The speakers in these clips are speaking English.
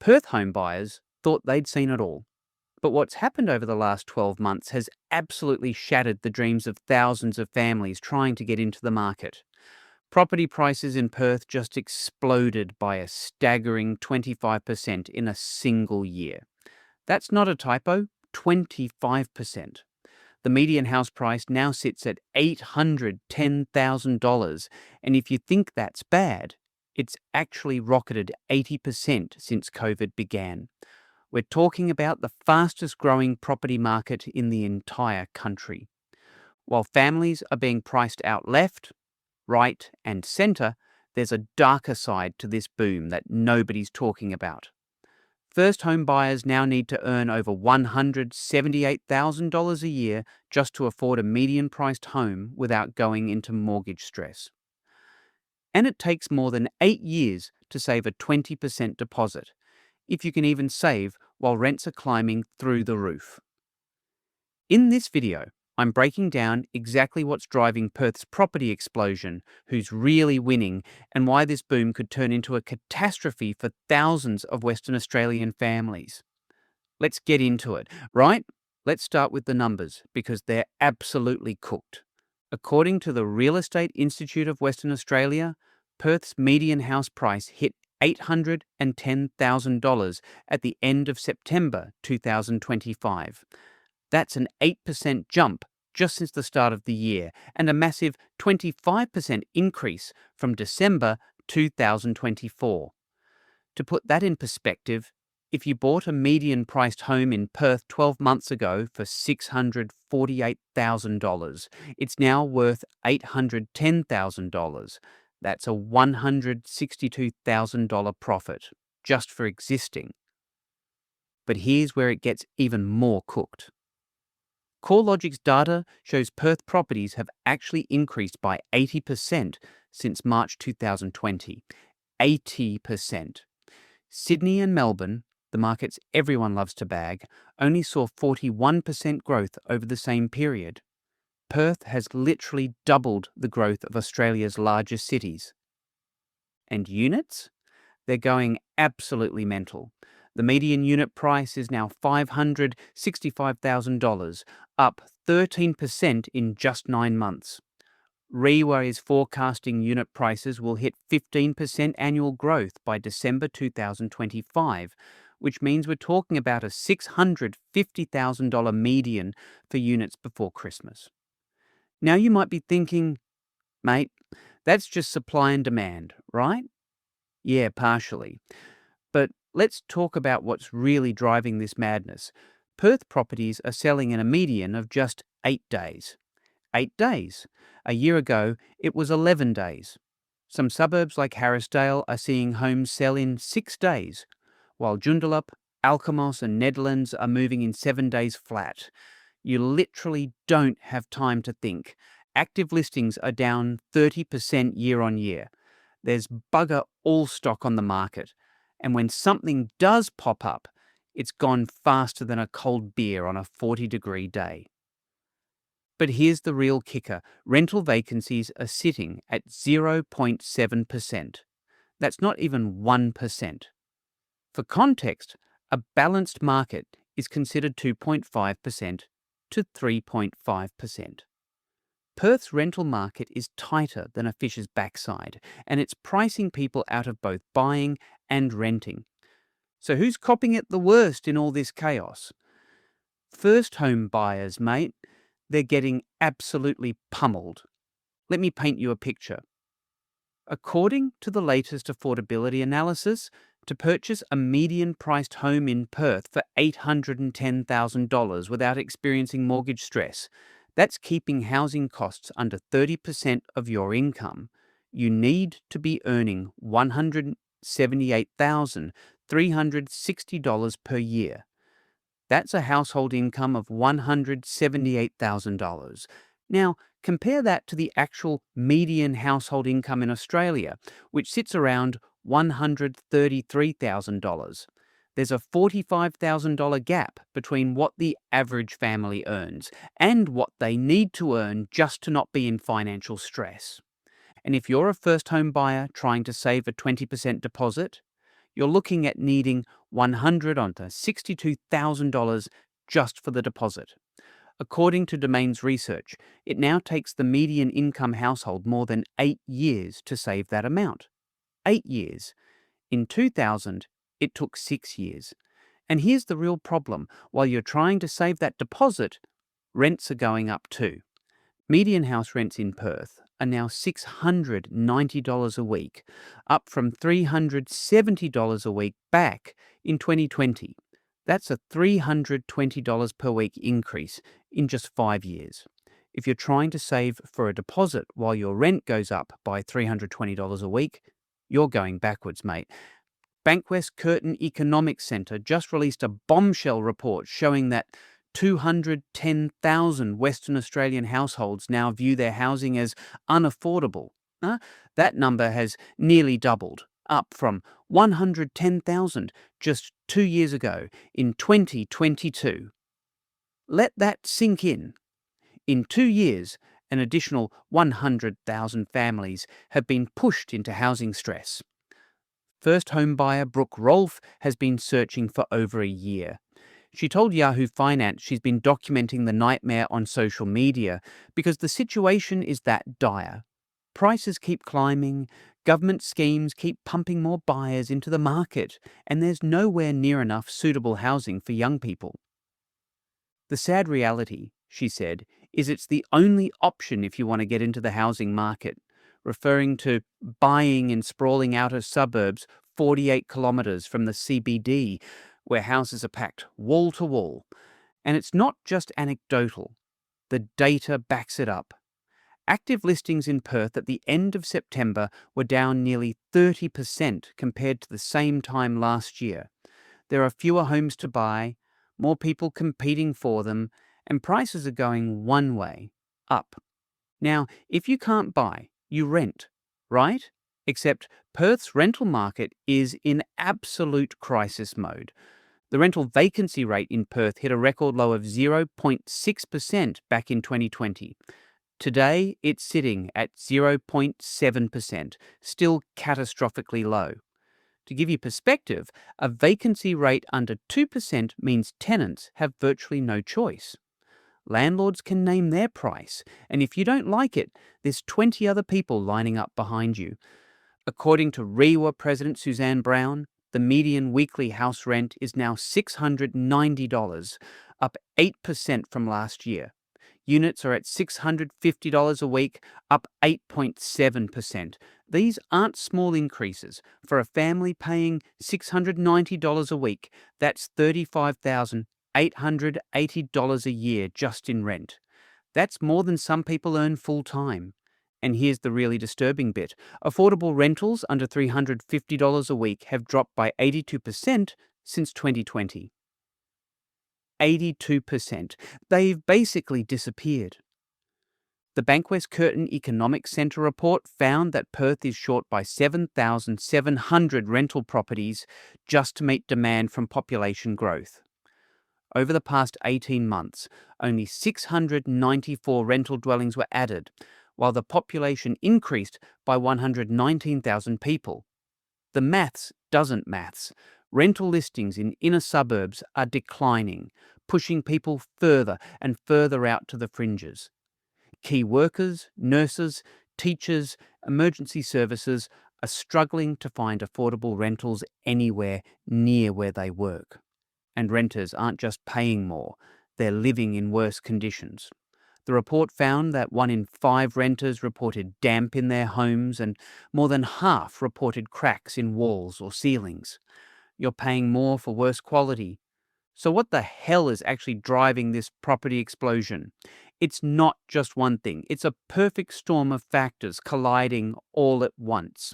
Perth home buyers thought they'd seen it all. But what's happened over the last 12 months has absolutely shattered the dreams of thousands of families trying to get into the market. Property prices in Perth just exploded by a staggering 25% in a single year. That's not a typo, 25%. The median house price now sits at $810,000, and if you think that's bad, it's actually rocketed 80% since COVID began. We're talking about the fastest growing property market in the entire country. While families are being priced out left, right, and centre, there's a darker side to this boom that nobody's talking about. First home buyers now need to earn over $178,000 a year just to afford a median priced home without going into mortgage stress. And it takes more than 8 years to save a 20% deposit, if you can even save while rents are climbing through the roof. In this video, I'm breaking down exactly what's driving Perth's property explosion, who's really winning, and why this boom could turn into a catastrophe for thousands of Western Australian families. Let's get into it, right? Let's start with the numbers, because they're absolutely cooked. According to the Real Estate Institute of Western Australia, Perth's median house price hit $810,000 at the end of September 2025. That's an 8% jump just since the start of the year, and a massive 25% increase from December 2024. To put that in perspective, if you bought a median-priced home in Perth 12 months ago for $648,000, it's now worth $810,000. That's a $162,000 profit, just for existing. But here's where it gets even more cooked. CoreLogic's data shows Perth properties have actually increased by 80% since March 2020. 80%. Sydney and Melbourne, the markets everyone loves to bag, only saw 41% growth over the same period. Perth has literally doubled the growth of Australia's largest cities. And units? They're going absolutely mental. The median unit price is now $565,000, up 13% in just 9 months. REIWA is forecasting unit prices will hit 15% annual growth by December 2025, which means we're talking about a $650,000 median for units before Christmas. Now you might be thinking, mate, that's just supply and demand, right? Yeah, partially. But let's talk about what's really driving this madness. Perth properties are selling in a median of just 8 days. 8 days. A year ago, it was 11 days. Some suburbs like Harrisdale are seeing homes sell in 6 days, while Joondalup, Alkimos and Nedlands are moving in 7 days flat. You literally don't have time to think. Active listings are down 30% year on year. There's bugger all stock on the market. And when something does pop up, it's gone faster than a cold beer on a 40-degree day. But here's the real kicker. Rental vacancies are sitting at 0.7%. That's not even 1%. For context, a balanced market is considered 2.5% to 3.5%. Perth's rental market is tighter than a fish's backside, and it's pricing people out of both buying and renting. So who's copping it the worst in all this chaos? First home buyers, mate. They're getting absolutely pummeled. Let me paint you a picture. According to the latest affordability analysis, to purchase a median-priced home in Perth for $810,000 without experiencing mortgage stress, that's keeping housing costs under 30% of your income. You need to be earning $178,360 per year. That's a household income of $178,000. Now, compare that to the actual median household income in Australia, which sits around $133,000. There's a $45,000 gap between what the average family earns and what they need to earn just to not be in financial stress. And if you're a first home buyer trying to save a 20% deposit, you're looking at needing $100 onto $62,000 just for the deposit. According to Domain's research, it now takes the median income household more than 8 years to save that amount. 8 years. In 2000, it took 6 years. And here's the real problem. While you're trying to save that deposit, rents are going up too. Median house rents in Perth are now $690 a week, up from $370 a week back in 2020. That's a $320 per week increase in just 5 years. If you're trying to save for a deposit while your rent goes up by $320 a week, you're going backwards, mate. Bankwest Curtin Economics Centre just released a bombshell report showing that 210,000 Western Australian households now view their housing as unaffordable. That number has nearly doubled, up from 110,000 just 2 years ago in 2022. Let that sink in. In 2 years, an additional 100,000 families have been pushed into housing stress. First homebuyer Brooke Rolfe has been searching for over a year. She told Yahoo Finance she's been documenting the nightmare on social media because the situation is that dire. Prices keep climbing, government schemes keep pumping more buyers into the market, and there's nowhere near enough suitable housing for young people. The sad reality, she said, is it's the only option if you want to get into the housing market, referring to buying in sprawling outer suburbs 48 kilometres from the CBD, where houses are packed wall to wall. And it's not just anecdotal. The data backs it up. Active listings in Perth at the end of September were down nearly 30% compared to the same time last year. There are fewer homes to buy, more people competing for them, and prices are going one way, up. Now, if you can't buy, you rent, right? Except Perth's rental market is in absolute crisis mode. The rental vacancy rate in Perth hit a record low of 0.6% back in 2020. Today, it's sitting at 0.7%, still catastrophically low. To give you perspective, a vacancy rate under 2% means tenants have virtually no choice. Landlords can name their price, and if you don't like it, there's 20 other people lining up behind you. According to REIWA President Suzanne Brown, the median weekly house rent is now $690, up 8% from last year. Units are at $650 a week, up 8.7%. These aren't small increases. For a family paying $690 a week, that's $35,880 a year just in rent. That's more than some people earn full-time. And here's the really disturbing bit. Affordable rentals under $350 a week have dropped by 82% since 2020. 82%. They've basically disappeared. The Bankwest Curtin Economics Centre report found that Perth is short by 7,700 rental properties just to meet demand from population growth. Over the past 18 months, only 694 rental dwellings were added, while the population increased by 119,000 people. The maths doesn't maths. Rental listings in inner suburbs are declining, pushing people further and further out to the fringes. Key workers, nurses, teachers, emergency services are struggling to find affordable rentals anywhere near where they work. And renters aren't just paying more, they're living in worse conditions. The report found that 1 in 5 renters reported damp in their homes and more than half reported cracks in walls or ceilings. You're paying more for worse quality. So what the hell is actually driving this property explosion? It's not just one thing. It's a perfect storm of factors colliding all at once.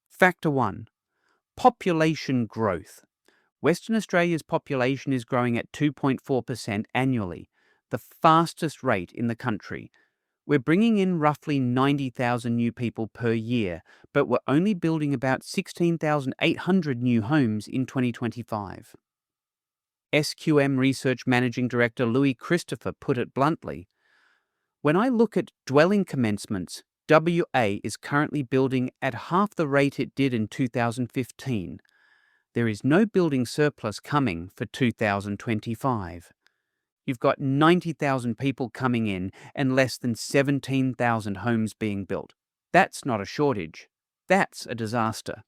Factor 1. Population growth. Western Australia's population is growing at 2.4% annually, the fastest rate in the country. We're bringing in roughly 90,000 new people per year, but we're only building about 16,800 new homes in 2025. SQM Research Managing Director Louis Christopher put it bluntly, "When I look at dwelling commencements, WA is currently building at half the rate it did in 2015. There is no building surplus coming for 2025. You've got 90,000 people coming in and less than 17,000 homes being built. That's not a shortage. That's a disaster.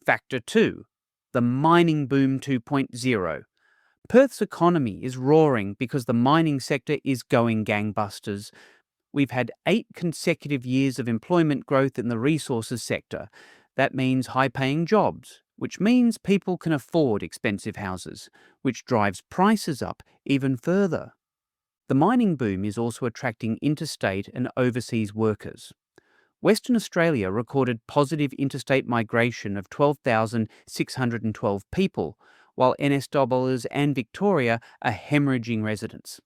Factor 2. The mining boom 2.0. Perth's economy is roaring because the mining sector is going gangbusters. We've had 8 consecutive years of employment growth in the resources sector. That means high-paying jobs, which means people can afford expensive houses, which drives prices up even further. The mining boom is also attracting interstate and overseas workers. Western Australia recorded positive interstate migration of 12,612 people, while NSWs and Victoria are hemorrhaging residents.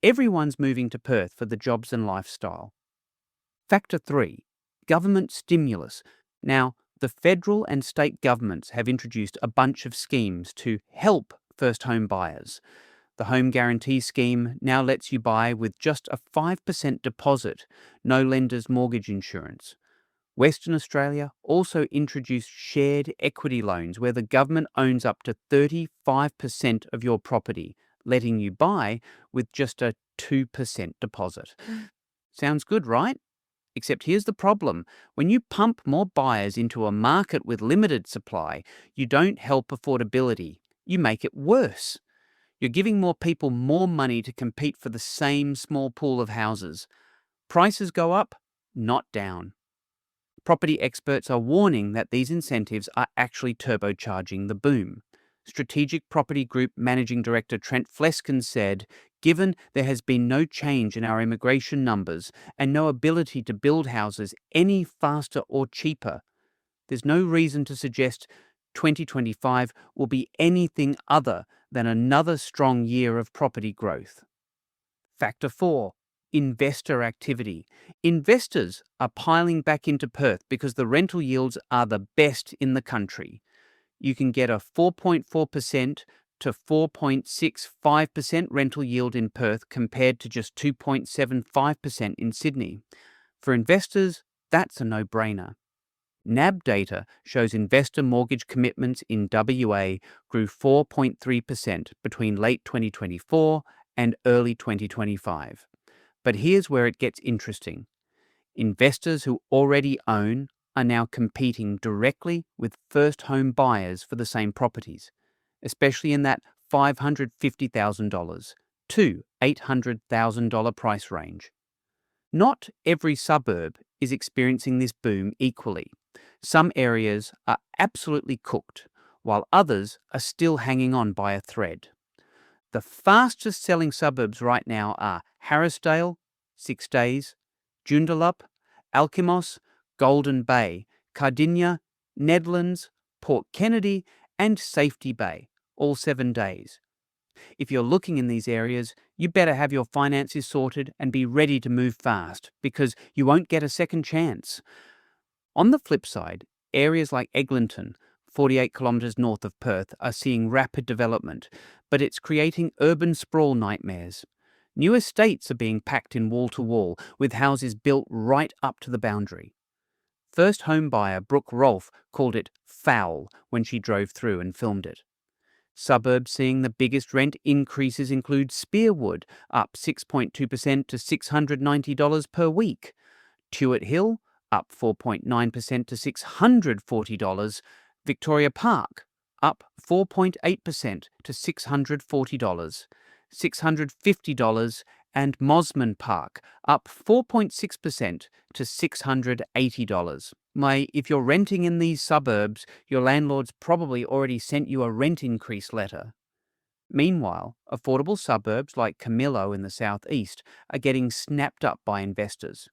Everyone's moving to Perth for the jobs and lifestyle. Factor 3. Government stimulus. Now, the federal and state governments have introduced a bunch of schemes to help first home buyers. The Home Guarantee Scheme now lets you buy with just a 5% deposit, no lender's mortgage insurance. Western Australia also introduced shared equity loans where the government owns up to 35% of your property, letting you buy with just a 2% deposit. Sounds good, right? Except here's the problem. When you pump more buyers into a market with limited supply, you don't help affordability. You make it worse. You're giving more people more money to compete for the same small pool of houses. Prices go up, not down. Property experts are warning that these incentives are actually turbocharging the boom. Strategic Property Group Managing Director Trent Fleskin said, "Given there has been no change in our immigration numbers and no ability to build houses any faster or cheaper, there's no reason to suggest 2025 will be anything other than another strong year of property growth." Factor 4. Investor activity. Investors are piling back into Perth because the rental yields are the best in the country. You can get a 4.4% to 4.65% rental yield in Perth compared to just 2.75% in Sydney. For investors, that's a no-brainer. NAB data shows investor mortgage commitments in WA grew 4.3% between late 2024 and early 2025. But here's where it gets interesting. Investors who already own are now competing directly with first home buyers for the same properties, especially in that $550,000 to $800,000 price range. Not every suburb is experiencing this boom equally. Some areas are absolutely cooked, while others are still hanging on by a thread. The fastest selling suburbs right now are Harrisdale, 6 days, Joondalup, Alkimos, Golden Bay, Cardinia, Nedlands, Port Kennedy, and Safety Bay, all 7 days. If you're looking in these areas, you better have your finances sorted and be ready to move fast, because you won't get a second chance. On the flip side, areas like Eglinton, 48 kilometres north of Perth, are seeing rapid development, but it's creating urban sprawl nightmares. New estates are being packed in wall to wall, with houses built right up to the boundary. First home buyer Brooke Rolfe called it foul when she drove through and filmed it. Suburbs seeing the biggest rent increases include Spearwood, up 6.2% to $690 per week. Tuart Hill, up 4.9% to $640. Victoria Park, up 4.8% to $640. $650, and Mosman Park, up 4.6% to $680. If you're renting in these suburbs, your landlord's probably already sent you a rent increase letter. Meanwhile, affordable suburbs like Camillo in the southeast are getting snapped up by investors.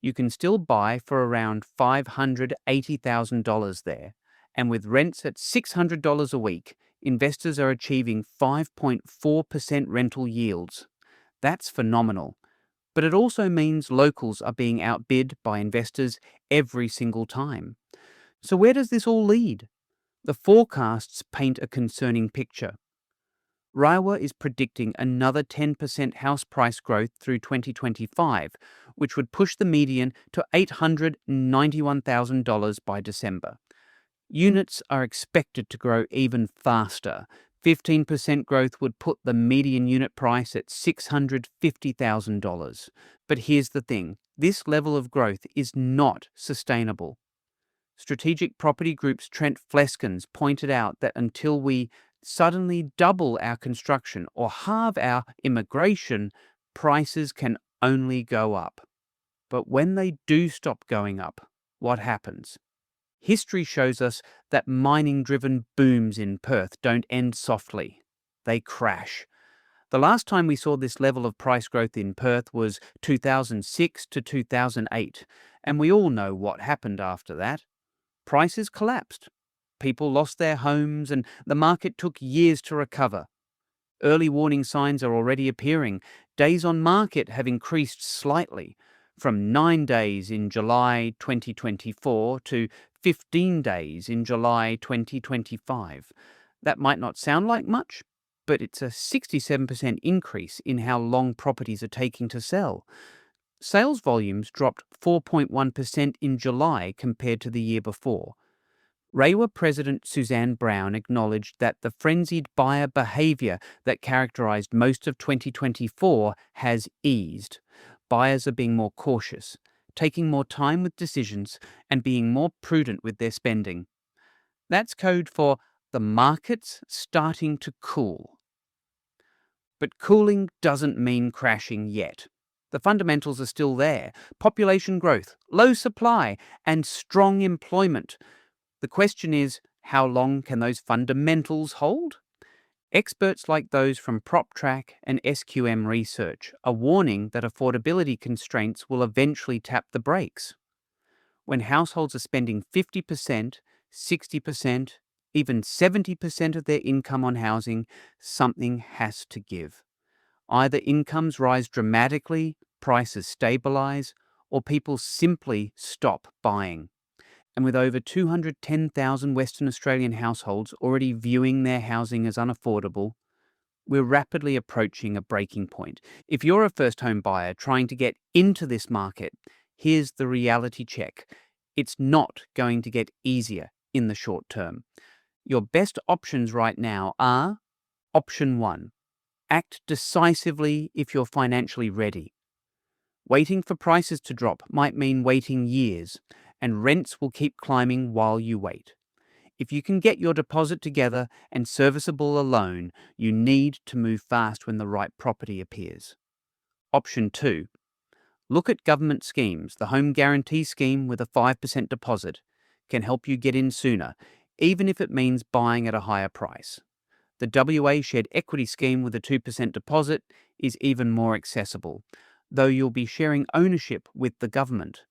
You can still buy for around $580,000 there, and with rents at $600 a week, investors are achieving 5.4% rental yields. That's phenomenal. But it also means locals are being outbid by investors every single time. So where does this all lead? The forecasts paint a concerning picture. REIWA is predicting another 10% house price growth through 2025, which would push the median to $891,000 by December. Units are expected to grow even faster. 15% growth would put the median unit price at $650,000. But here's the thing, this level of growth is not sustainable. Strategic Property Group's Trent Fleskens pointed out that until we suddenly double our construction or halve our immigration, prices can only go up. But when they do stop going up, what happens? History shows us that mining-driven booms in Perth don't end softly. They crash. The last time we saw this level of price growth in Perth was 2006 to 2008, and we all know what happened after that. Prices collapsed. People lost their homes, and the market took years to recover. Early warning signs are already appearing. Days on market have increased slightly, from 9 days in July 2024 to 15 days in July 2025. That might not sound like much, but it's a 67% increase in how long properties are taking to sell. Sales volumes dropped 4.1% in July compared to the year before. REIWA President Suzanne Brown acknowledged that the frenzied buyer behaviour that characterised most of 2024 has eased. Buyers are being more cautious, taking more time with decisions, and being more prudent with their spending. That's code for the market's starting to cool. But cooling doesn't mean crashing yet. The fundamentals are still there: population growth, low supply, and strong employment. The question is, how long can those fundamentals hold? Experts like those from PropTrack and SQM Research are warning that affordability constraints will eventually tap the brakes. When households are spending 50%, 60%, even 70% of their income on housing, something has to give. Either incomes rise dramatically, prices stabilise, or people simply stop buying. And with over 210,000 Western Australian households already viewing their housing as unaffordable, we're rapidly approaching a breaking point. If you're a first home buyer trying to get into this market, here's the reality check. It's not going to get easier in the short term. Your best options right now are: option 1, act decisively if you're financially ready. Waiting for prices to drop might mean waiting years, and rents will keep climbing while you wait. If you can get your deposit together and serviceable a loan, you need to move fast when the right property appears. Option 2, look at government schemes. The Home Guarantee Scheme with a 5% deposit can help you get in sooner, even if it means buying at a higher price. The WA Shared Equity Scheme with a 2% deposit is even more accessible, though you'll be sharing ownership with the government.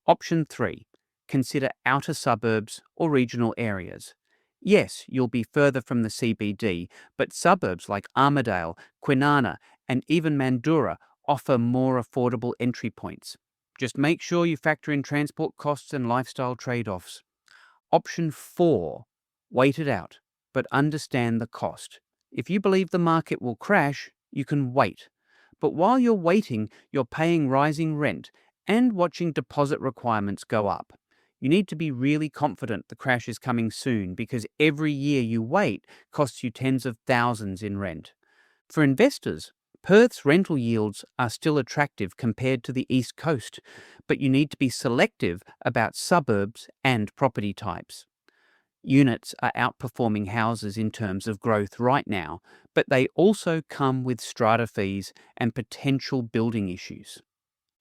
Option 3, consider outer suburbs or regional areas. Yes, you'll be further from the CBD, but suburbs like Armidale, Kwinana, and even Mandurah offer more affordable entry points. Just make sure you factor in transport costs and lifestyle trade-offs. Option 4, wait it out, but understand the cost. If you believe the market will crash, you can wait. But while you're waiting, you're paying rising rent and watching deposit requirements go up. You need to be really confident the crash is coming soon, because every year you wait costs you tens of thousands in rent. For investors, Perth's rental yields are still attractive compared to the East Coast, but you need to be selective about suburbs and property types. Units are outperforming houses in terms of growth right now, but they also come with strata fees and potential building issues.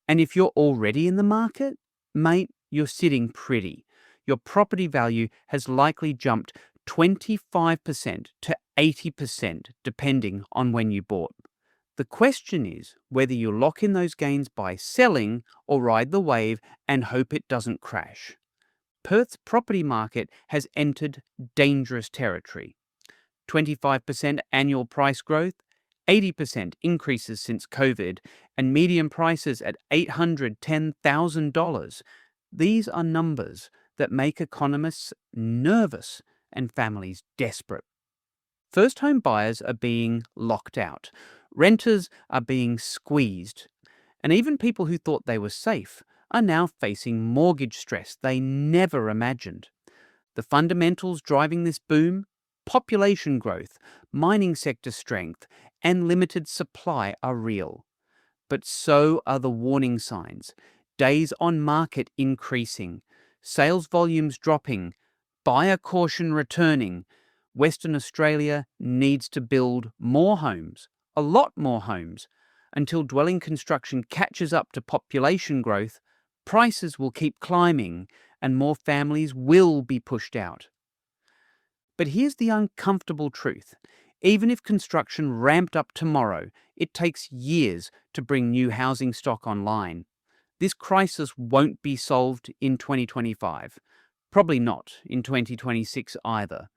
And if you're already in the market, mate, you're sitting pretty. Your property value has likely jumped 25% to 80% depending on when you bought. The question is whether you lock in those gains by selling or ride the wave and hope it doesn't crash. Perth's property market has entered dangerous territory. 25% annual price growth, 80% increases since COVID, and median prices at $810,000. These are numbers that make economists nervous and families desperate. First home buyers are being locked out, renters are being squeezed, and even people who thought they were safe are now facing mortgage stress they never imagined. The fundamentals driving this boom: population growth, mining sector strength, and limited supply are real. But so are the warning signs: days on market increasing, sales volumes dropping, buyer caution returning. Western Australia needs to build more homes, a lot more homes. Until dwelling construction catches up to population growth, prices will keep climbing and more families will be pushed out. But here's the uncomfortable truth: even if construction ramped up tomorrow, it takes years to bring new housing stock online. This crisis won't be solved in 2025. Probably not in 2026 either.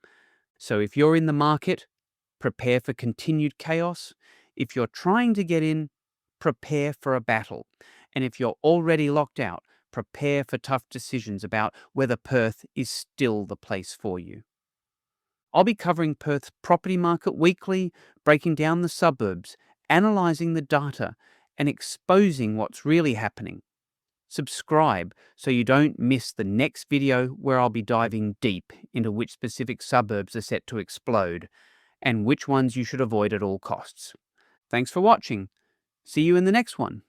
So if you're in the market, prepare for continued chaos. If you're trying to get in, prepare for a battle. And if you're already locked out, prepare for tough decisions about whether Perth is still the place for you. I'll be covering Perth's property market weekly, breaking down the suburbs, analysing the data, and exposing what's really happening. Subscribe so you don't miss the next video where I'll be diving deep into which specific suburbs are set to explode and which ones you should avoid at all costs. Thanks for watching. See you in the next one.